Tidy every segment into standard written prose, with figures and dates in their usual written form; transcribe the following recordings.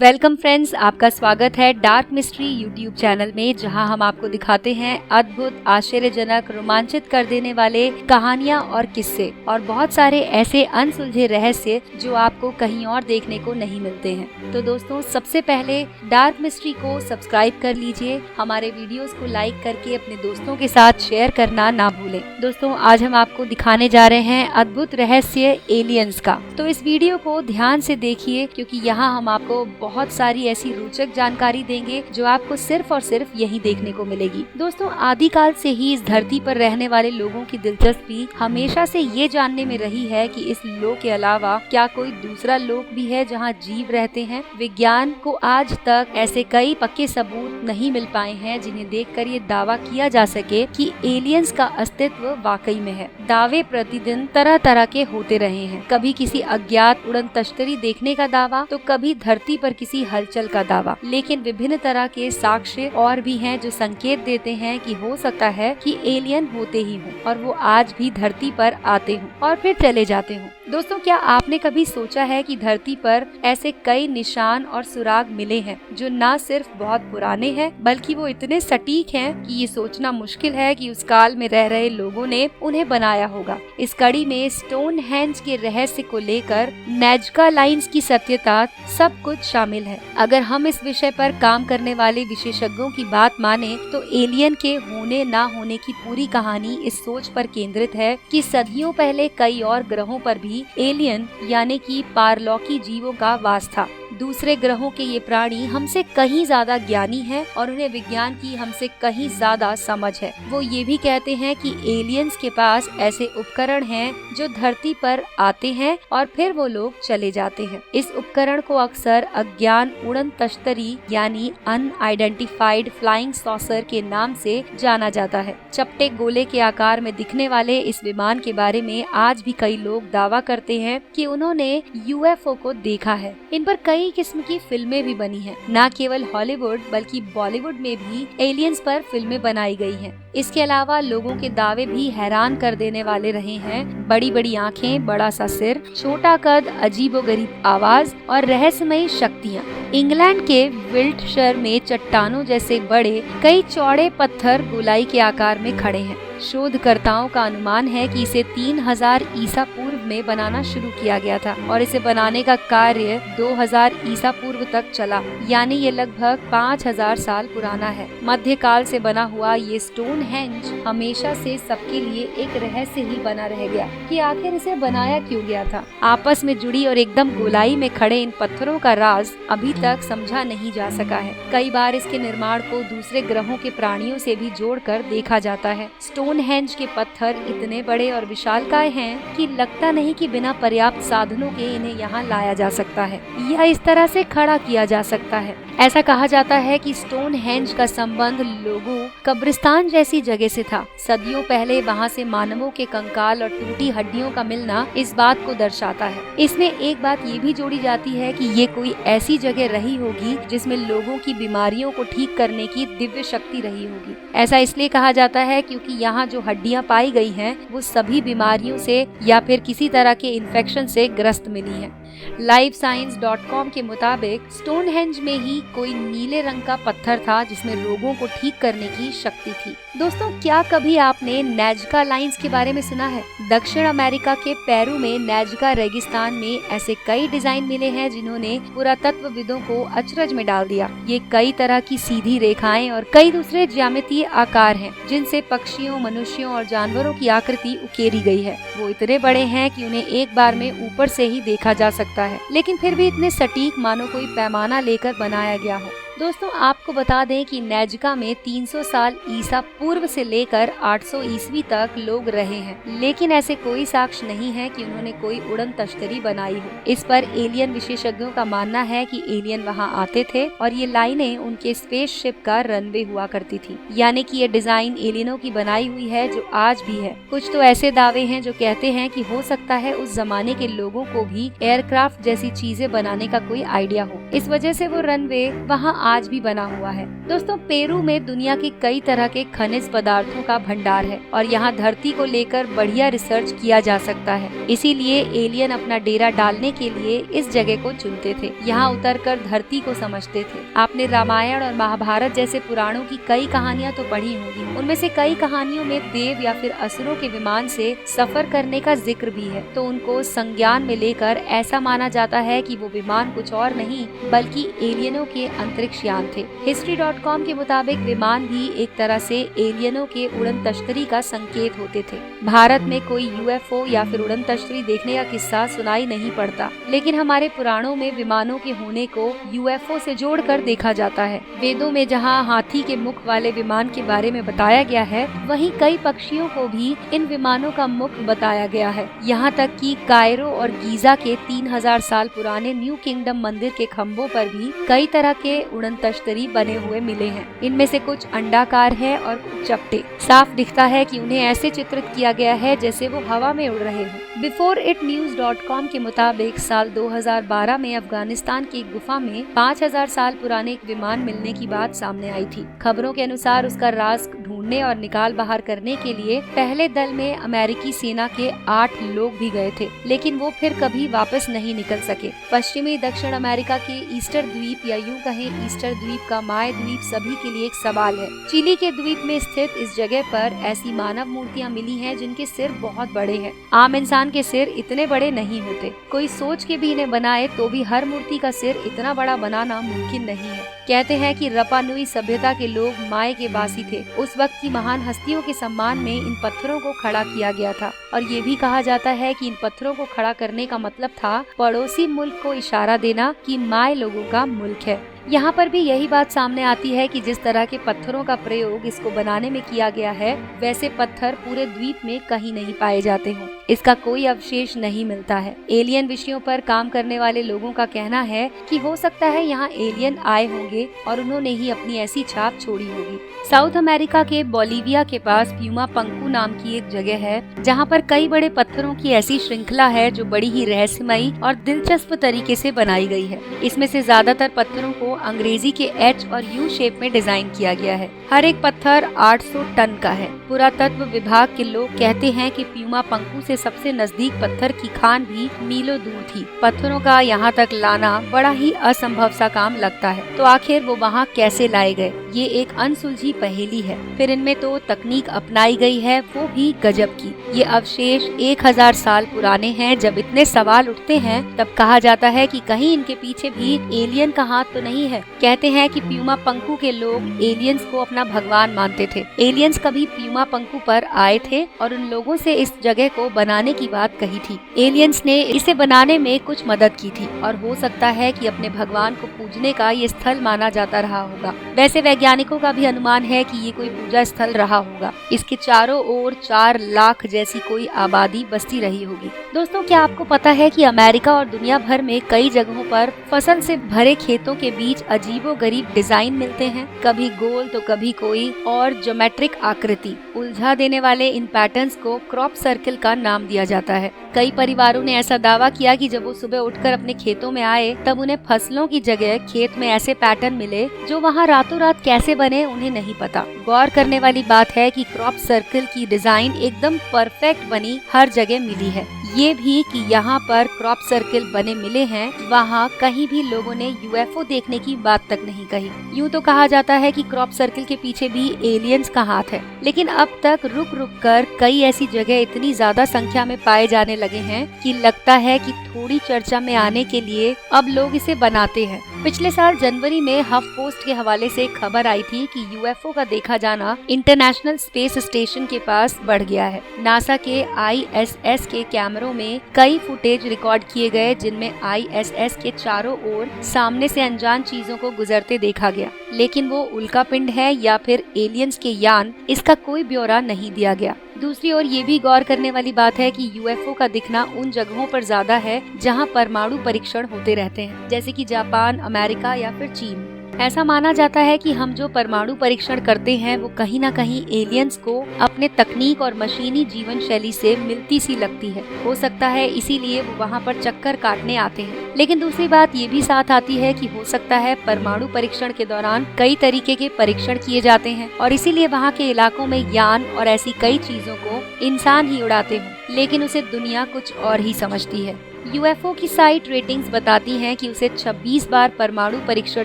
Welcome friends, आपका स्वागत है डार्क मिस्ट्री यूट्यूब चैनल में, जहां हम आपको दिखाते हैं अद्भुत, आश्चर्यजनक, रोमांचित कर देने वाले कहानियां और किस्से और बहुत सारे ऐसे अनसुलझे रहस्य जो आपको कहीं और देखने को नहीं मिलते हैं। तो दोस्तों, सबसे पहले डार्क मिस्ट्री को सब्सक्राइब कर लीजिए, हमारे वीडियोस को लाइक करके अपने दोस्तों के साथ शेयर करना ना भूलें। दोस्तों, आज हम आपको दिखाने जा रहे हैं अद्भुत रहस्य एलियंस का। तो इस वीडियो को ध्यान से देखिए, क्योंकि यहाँ हम आपको बहुत सारी ऐसी रोचक जानकारी देंगे जो आपको सिर्फ और सिर्फ यहीं देखने को मिलेगी। दोस्तों, आदिकाल से ही इस धरती पर रहने वाले लोगों की दिलचस्पी हमेशा से ये जानने में रही है कि इस लोक के अलावा क्या कोई दूसरा लोक भी है जहाँ जीव रहते हैं। विज्ञान को आज तक ऐसे कई पक्के सबूत नहीं मिल पाए हैं जिन्हें देखकर ये दावा किया जा सके कि एलियंस का अस्तित्व वाकई में है। दावे प्रतिदिन तरह तरह के होते रहे हैं, कभी किसी अज्ञात उड़न तश्तरी देखने का दावा, तो कभी धरती पर किसी हलचल का दावा। लेकिन विभिन्न तरह के साक्ष्य और भी हैं जो संकेत देते हैं कि हो सकता है कि एलियन होते ही हों और वो आज भी धरती पर आते हों और फिर चले जाते हों। दोस्तों, क्या आपने कभी सोचा है कि धरती पर ऐसे कई निशान और सुराग मिले हैं जो न सिर्फ बहुत पुराने हैं बल्कि वो इतने सटीक हैं कि ये सोचना मुश्किल है कि उस काल में रह रहे लोगों ने उन्हें बनाया होगा। इस कड़ी में स्टोनहेंज के रहस्य को लेकर नाज़का लाइन्स की सत्यता सब कुछ शामिल है। अगर हम इस विषय पर काम करने वाले विशेषज्ञों की बात माने तो एलियन के होने ना होने की पूरी कहानी इस सोच पर केंद्रित है कि सदियों पहले कई और ग्रहों पर भी एलियन यानी कि पारलौकिक जीवों का वास था। दूसरे ग्रहों के ये प्राणी हमसे कहीं ज्यादा ज्ञानी हैं और उन्हें विज्ञान की हमसे कहीं ज्यादा समझ है। वो ये भी कहते हैं कि एलियंस के पास ऐसे उपकरण हैं जो धरती पर आते हैं और फिर वो लोग चले जाते हैं। इस उपकरण को अक्सर अज्ञान उड़न तश्तरी यानी अनआइडेंटिफाइड फ्लाइंग सॉसर के नाम से जाना जाता है। चपटे गोले के आकार में दिखने वाले इस विमान के बारे में आज भी कई लोग दावा करते हैं कि उन्होंने यूएफओ को देखा है। इन पर कई किस्म की फिल्में भी बनी हैं। न केवल हॉलीवुड बल्कि बॉलीवुड में भी एलियंस पर फिल्में बनाई गई हैं। इसके अलावा लोगों के दावे भी हैरान कर देने वाले रहे हैं। बड़ी बड़ी आंखें, बड़ा सा सिर, छोटा कद, अजीबोगरीब आवाज और रहस्यमयी शक्तियाँ। इंग्लैंड के विल्टशर में चट्टानों जैसे बड़े कई चौड़े पत्थर गोलाई के आकार में खड़े हैं। शोधकर्ताओं का अनुमान है कि इसे 3000 ईसा पूर्व में बनाना शुरू किया गया था और इसे बनाने का कार्य 2000 ईसा पूर्व तक चला, यानी ये लगभग 5000 साल पुराना है। मध्यकाल से बना हुआ ये स्टोनहेंज हमेशा से सबके लिए एक रहस्य ही बना रह गया कि आखिर इसे बनाया क्यों गया था। आपस में जुड़ी और एकदम गोलाई में खड़े इन पत्थरों का राज अभी तक समझा नहीं जा सका है। कई बार इसके निर्माण को दूसरे ग्रहों के प्राणियों से भी जोड़कर देखा जाता है। स्टोनहेंज के पत्थर इतने बड़े और विशालकाय हैं कि लगता नहीं कि बिना पर्याप्त साधनों के इन्हें यहाँ लाया जा सकता है या इस तरह से खड़ा किया जा सकता है। ऐसा कहा जाता है कि स्टोनहेंज का संबंध लोगों कब्रिस्तान जैसी जगह से था। सदियों पहले वहाँ से मानवों के कंकाल और टूटी हड्डियों का मिलना इस बात को दर्शाता है। इसमें एक बात ये भी जोड़ी जाती है कि ये कोई ऐसी जगह रही होगी जिसमें लोगों की बीमारियों को ठीक करने की दिव्य शक्ति रही होगी। ऐसा इसलिए कहा जाता है क्योंकि यहाँ जो हड्डियाँ पाई गई हैं वो सभी बीमारियों से या फिर किसी तरह के इन्फेक्शन से ग्रस्त मिली हैं। LiveScience.com के मुताबिक स्टोनहेंज में ही कोई नीले रंग का पत्थर था जिसमें रोगों को ठीक करने की शक्ति थी। दोस्तों, क्या कभी आपने नाज़का लाइन्स के बारे में सुना है? दक्षिण अमेरिका के पेरू में नाज़का रेगिस्तान में ऐसे कई डिजाइन मिले हैं जिन्होंने पुरातत्वविदों को अचरज में डाल दिया। ये कई तरह की सीधी रेखाएं और कई दूसरे ज्यामितीय आकार हैं जिनसे पक्षियों, मनुष्यों और जानवरों की आकृति उकेरी गई है। वो इतने बड़े हैं कि उन्हें एक बार में ऊपर से ही देखा जा सकता है, लेकिन फिर भी इतने सटीक मानो कोई पैमाना लेकर बनाया गया हो। दोस्तों, आपको बता दें कि नाज़का में 300 साल ईसा पूर्व से लेकर 800 ईस्वी तक लोग रहे हैं, लेकिन ऐसे कोई साक्ष्य नहीं है कि उन्होंने कोई उड़न तश्तरी बनाई हो। इस पर एलियन विशेषज्ञों का मानना है कि एलियन वहां आते थे और ये लाइनें उनके स्पेसशिप का रनवे हुआ करती थी, यानी कि ये डिजाइन एलियनों की बनाई हुई है जो आज भी है। कुछ तो ऐसे दावे हैं जो कहते हैं कि हो सकता है उस जमाने के लोगों को भी एयरक्राफ्ट जैसी चीजें बनाने का कोई आइडिया हो, इस वजह से वो रनवे वहाँ आज भी बना हुआ है। दोस्तों, पेरू में दुनिया के कई तरह के खनिज पदार्थों का भंडार है और यहाँ धरती को लेकर बढ़िया रिसर्च किया जा सकता है। इसीलिए एलियन अपना डेरा डालने के लिए इस जगह को चुनते थे, यहाँ उतरकर धरती को समझते थे। आपने रामायण और महाभारत जैसे पुराणों की कई कहानियाँ तो पढ़ी होंगी। उनमें से कई कहानियों में देव या फिर असुरों के विमान से सफर करने का जिक्र भी है, तो उनको संज्ञान में लेकर ऐसा माना जाता है कि वो विमान कुछ और नहीं बल्कि एलियनों के अंतरिक्ष यान थे। History.com के मुताबिक विमान भी एक तरह से एलियनों के उड़न तश्तरी का संकेत होते थे। भारत में कोई UFO या फिर उड़न तश्तरी देखने का किस्सा सुनाई नहीं पड़ता, लेकिन हमारे पुराणों में विमानों के होने को UFO से जोड़कर देखा जाता है। वेदों में जहाँ हाथी के मुख वाले विमान के बारे में बताया गया है, वहीं कई पक्षियों को भी इन विमानों का मुख बताया गया है। यहाँ तक कि कायरो और गीजा के 3000 साल पुराने न्यू किंगडम मंदिर के खम्भों पर भी कई तरह के उड़न तश्तरी बने हुए मिले हैं। इनमें से कुछ अंडाकार है और कुछ चपटे। साफ दिखता है कि उन्हें ऐसे चित्रित किया गया है जैसे वो हवा में उड़ रहे हों। BeforeItNews.com के मुताबिक साल 2012 में अफगानिस्तान की एक गुफा में 5000 साल पुराने एक विमान मिलने की बात सामने आई थी। खबरों के अनुसार उसका राज ढूंढने और निकाल बाहर करने के लिए पहले दल में अमेरिकी सेना के 8 लोग भी गए थे, लेकिन वो फिर कभी वापस नहीं निकल सके। पश्चिमी दक्षिण अमेरिका के ईस्टर द्वीप या यूं कहें ईस्टर द्वीप का माय द्वीप सभी के लिए एक सवाल है। चिली के द्वीप में स्थित इस जगह पर ऐसी मानव मूर्तियां मिली हैं जिनके सिर बहुत बड़े हैं। आम इंसान के सिर इतने बड़े नहीं होते। कोई सोच के भी इन्हें बनाए तो भी हर मूर्ति का सिर इतना बड़ा बनाना मुमकिन नहीं है। कहते हैं कि रपा नुई सभ्यता के लोग माय के वासी थे। उस वक्त की महान हस्तियों के सम्मान में इन पत्थरों को खड़ा किया गया था और ये भी कहा जाता है कि इन पत्थरों को खड़ा करने का मतलब था पड़ोसी मुल्क को इशारा देना कि माय लोगों का मुल्क है। यहाँ पर भी यही बात सामने आती है कि जिस तरह के पत्थरों का प्रयोग इसको बनाने में किया गया है, वैसे पत्थर पूरे द्वीप में कहीं नहीं पाए जाते हों। इसका कोई अवशेष नहीं मिलता है। एलियन विषयों पर काम करने वाले लोगों का कहना है कि हो सकता है यहाँ एलियन आए होंगे और उन्होंने ही अपनी ऐसी छाप छोड़ी होगी। साउथ अमेरिका के बोलिविया के पास प्यूमा पंकू नाम की एक जगह है, जहाँ पर कई बड़े पत्थरों की ऐसी श्रृंखला है जो बड़ी ही रहस्यमयी और दिलचस्प तरीके से बनाई गई है। इसमें से ज्यादातर पत्थरों को अंग्रेजी के H और U शेप में डिजाइन किया गया है। हर एक पत्थर 800 टन का है। पुरातत्व विभाग के लोग कहते हैं कि प्यूमा पंकू से सबसे नजदीक पत्थर की खान भी मीलों दूर थी। पत्थरों का यहाँ तक लाना बड़ा ही असंभव सा काम लगता है, तो आखिर वो वहाँ कैसे लाए गए, ये एक अनसुलझी पहेली है। फिर इनमें तो तकनीक अपनाई गई है, वो भी गजब की। ये अवशेष 1000 साल पुराने हैं। जब इतने सवाल उठते हैं तब कहा जाता है कि कहीं इनके पीछे भी एलियन का हाथ तो नहीं है। कहते हैं कि प्यूमा पंकू के लोग एलियंस को अपना भगवान मानते थे। एलियंस कभी प्यूमा पंकू पर आए थे और उन लोगों से इस जगह को बनाने की बात कही थी। एलियंस ने इसे बनाने में कुछ मदद की थी और हो सकता है कि अपने भगवान को पूजने का ये स्थल माना जाता रहा होगा। वैसे वैज्ञानिकों का भी अनुमान है कि ये कोई पूजा स्थल रहा होगा। इसके चारों ओर 4 लाख जैसी कोई आबादी बसती रही होगी। दोस्तों, क्या आपको पता है कि अमेरिका और दुनिया भर में कई जगहों पर फसल से भरे खेतों के बीच अजीबोगरीब डिजाइन मिलते हैं, कभी गोल तो कभी कोई और ज्योमेट्रिक आकृति। उलझा देने वाले इन पैटर्न्स को क्रॉप सर्कल का नाम दिया जाता है। कई परिवारों ने ऐसा दावा किया कि जब वो सुबह उठकर अपने खेतों में आए तब उन्हें फसलों की जगह खेत में ऐसे पैटर्न मिले जो वहाँ रातों रात कैसे बने उन्हें नहीं पता। गौर करने वाली बात है कि क्रॉप सर्कल की डिजाइन एकदम परफेक्ट बनी हर जगह मिली है। ये भी कि यहाँ पर क्रॉप सर्कल बने मिले हैं, वहाँ कहीं भी लोगों ने UFO देखने की बात तक नहीं कही। यूँ तो कहा जाता है कि क्रॉप सर्कल के पीछे भी एलियंस का हाथ है, लेकिन अब तक रुक रुक कर कई ऐसी जगह इतनी ज्यादा संख्या में पाए जाने लगे हैं कि लगता है कि थोड़ी चर्चा में आने के लिए अब लोग इसे बनाते हैं। पिछले साल जनवरी में हफ पोस्ट के हवाले से एक खबर आई थी कि UFO का देखा जाना इंटरनेशनल स्पेस स्टेशन के पास बढ़ गया है। नासा के ISS के कैमरों में कई फुटेज रिकॉर्ड किए गए जिनमें ISS के चारों ओर सामने से अनजान चीजों को गुजरते देखा गया, लेकिन वो उल्कापिंड है या फिर एलियंस के यान, इसका कोई ब्यौरा नहीं दिया गया। दूसरी ओर ये भी गौर करने वाली बात है कि UFO का दिखना उन जगहों पर ज्यादा है जहां परमाणु परीक्षण होते रहते हैं, जैसे कि जापान, अमेरिका या फिर चीन। ऐसा माना जाता है कि हम जो परमाणु परीक्षण करते हैं वो कहीं ना कहीं एलियंस को अपने तकनीक और मशीनी जीवन शैली से मिलती सी लगती है। हो सकता है इसीलिए वो वहाँ पर चक्कर काटने आते हैं। लेकिन दूसरी बात ये भी साथ आती है कि हो सकता है परमाणु परीक्षण के दौरान कई तरीके के परीक्षण किए जाते हैं और इसीलिए वहाँ के इलाकों में यान और ऐसी कई चीजों को इंसान ही उड़ाते हों, लेकिन उसे दुनिया कुछ और ही समझती है। यूएफओ की साइट रेटिंग्स बताती हैं कि उसे 26 बार परमाणु परीक्षण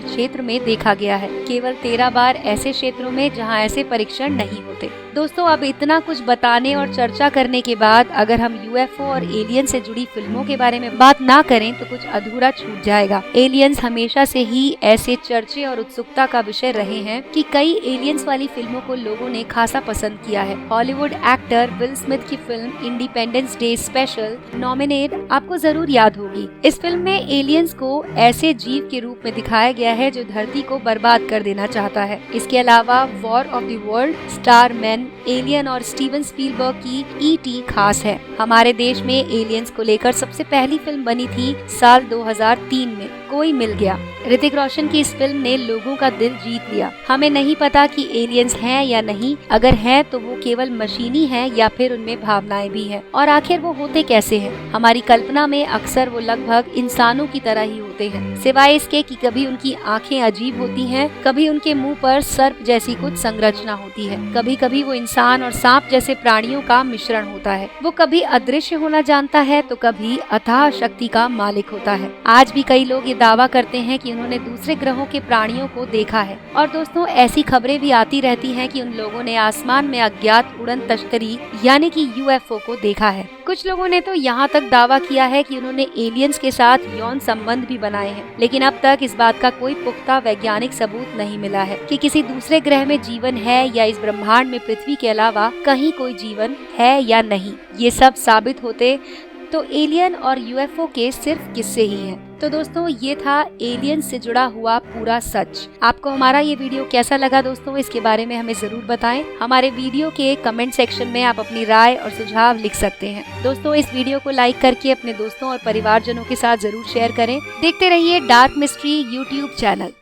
क्षेत्र में देखा गया है, केवल 13 बार ऐसे क्षेत्रों में जहां ऐसे परीक्षण नहीं होते। दोस्तों, अब इतना कुछ बताने और चर्चा करने के बाद अगर हम यूएफओ और एलियन से जुड़ी फिल्मों के बारे में बात ना करें तो कुछ अधूरा छूट जाएगा। एलियंस हमेशा से ही ऐसे चर्चे और उत्सुकता का विषय रहे हैं कि कई एलियंस वाली फिल्मों को लोगों ने खासा पसंद किया है। हॉलीवुड एक्टर विल स्मिथ की film independence day special nominate आपको जरूर याद होगी। इस फिल्म में एलियंस को ऐसे जीव के रूप में दिखाया गया है जो धरती को बर्बाद कर देना चाहता है। इसके अलावा war of the world, Starman, Alien और स्टीवन स्पीलबर्ग की ईटी खास है। हमारे देश में एलियंस को लेकर सबसे पहली फिल्म बनी थी साल 2003 में, कोई मिल गया। ऋतिक रोशन की इस फिल्म ने लोगों का दिल जीत लिया। हमें नहीं पता कि एलियंस हैं या नहीं, अगर हैं तो वो केवल मशीनी हैं या फिर उनमें भावनाएं भी हैं, और आखिर वो होते कैसे हैं। हमारी कल्पना में अक्सर वो लगभग इंसानों की तरह ही होते हैं, सिवाय इसके कि कभी उनकी आंखें अजीब होती हैं, कभी उनके मुंह पर सर्प जैसी कुछ संरचना होती है, कभी कभी वो इंसान और सांप जैसे प्राणियों का मिश्रण होता है। वो कभी अदृश्य होना जानता है तो कभी अथाह शक्ति का मालिक होता है। आज भी कई लोग ये दावा करते हैं कि उन्होंने दूसरे ग्रहों के प्राणियों को देखा है, और दोस्तों ऐसी खबरें भी आती रहती हैं कि उन लोगों ने आसमान में अज्ञात उड़न तश्तरी यानी कि यूएफओ को देखा है। कुछ लोगों ने तो यहाँ तक दावा किया है कि उन्होंने एलियंस के साथ यौन संबंध भी बनाए हैं, लेकिन अब तक इस बात का कोई पुख्ता वैज्ञानिक सबूत नहीं मिला है कि किसी दूसरे ग्रह में जीवन है या इस ब्रह्मांड में पृथ्वी के अलावा कहीं कोई जीवन है या नहीं। ये सब साबित होते तो एलियन और यूएफओ के सिर्फ किस्से ही हैं। तो दोस्तों, ये था एलियन से जुड़ा हुआ पूरा सच। आपको हमारा ये वीडियो कैसा लगा दोस्तों, इसके बारे में हमें जरूर बताएं। हमारे वीडियो के कमेंट सेक्शन में आप अपनी राय और सुझाव लिख सकते हैं। दोस्तों, इस वीडियो को लाइक करके अपने दोस्तों और परिवारजनों के साथ जरूर शेयर करें। देखते रहिए डार्क मिस्ट्री यूट्यूब चैनल।